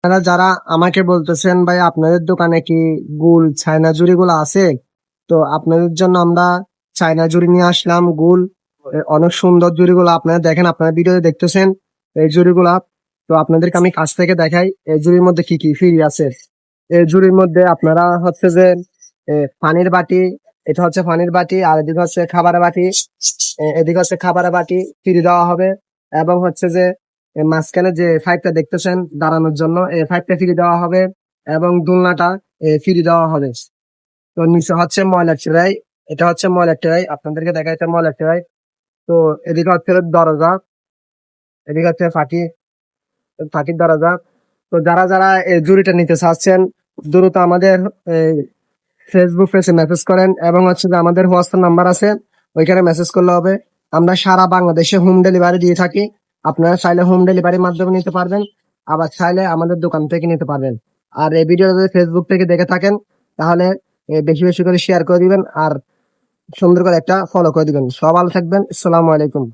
আপনারা যারা আমাকে বলতেছেন ভাই আপনাদের দোকানে কি গুল চায়না জুড়ি গুলো আছে, তো আপনাদের জন্য আমরা চায়না জুড়ি নিয়ে আসলাম গুল। অনেক সুন্দর জুড়ি গুলো আপনারা দেখেন, আপনারা ভিডিওতে দেখতেছেন এই জুড়ি গুলা। তো আপনাদেরকে আমি কাছ থেকে দেখাই এই জুড়ির মধ্যে কি কি ফ্রি আছে। এই জুড়ির মধ্যে আপনারা হচ্ছে যে পানির বাটি, এটা হচ্ছে পানির বাটি, আর এদিকে হচ্ছে খাবারের বাটি, এদিকে হচ্ছে খাবারের বাটি ফ্রি দেওয়া হবে। এবং হচ্ছে যে মাঝখানে যে পাইপটা দেখতেছেন দাঁড়ানোর জন্য, এই পাইপটা ফ্রি দেওয়া হবে এবং দোলনাটা ফ্রি দেওয়া হবে। তো নিচে হচ্ছে ময়লার ট্রাই, এটা হচ্ছে ময়লার ট্রাই, আপনাদেরকে দেখা যাচ্ছে ময়লার ট্রাই। তো এদিকে হচ্ছে দরজা, এদিকে হচ্ছে ফাঁকির দরজা। তো যারা যারা এই জুড়িটা নিতে চাচ্ছেন দ্রুত আমাদের ফেসবুক পেজে মেসেজ করেন, এবং হচ্ছে যে আমাদের হোয়াটসঅ্যাপ নাম্বার আছে, ওইখানে মেসেজ করলে হবে। আমরা সারা বাংলাদেশে হোম ডেলিভারি দিয়ে থাকি। আপনারা চাইলে হোম ডেলিভারির মাধ্যমে নিতে পারবেন, আবার চাইলে আমাদের দোকান থেকে নিতে পারবেন। আর এই ভিডিওটা যদি ফেসবুক থেকে দেখে থাকেন তাহলে বেশি বেশি করে শেয়ার করে দিবেন, আর সুন্দর করে একটা ফলো করে দিবেন। সব ভালো থাকবেন। আসসালামু আলাইকুম।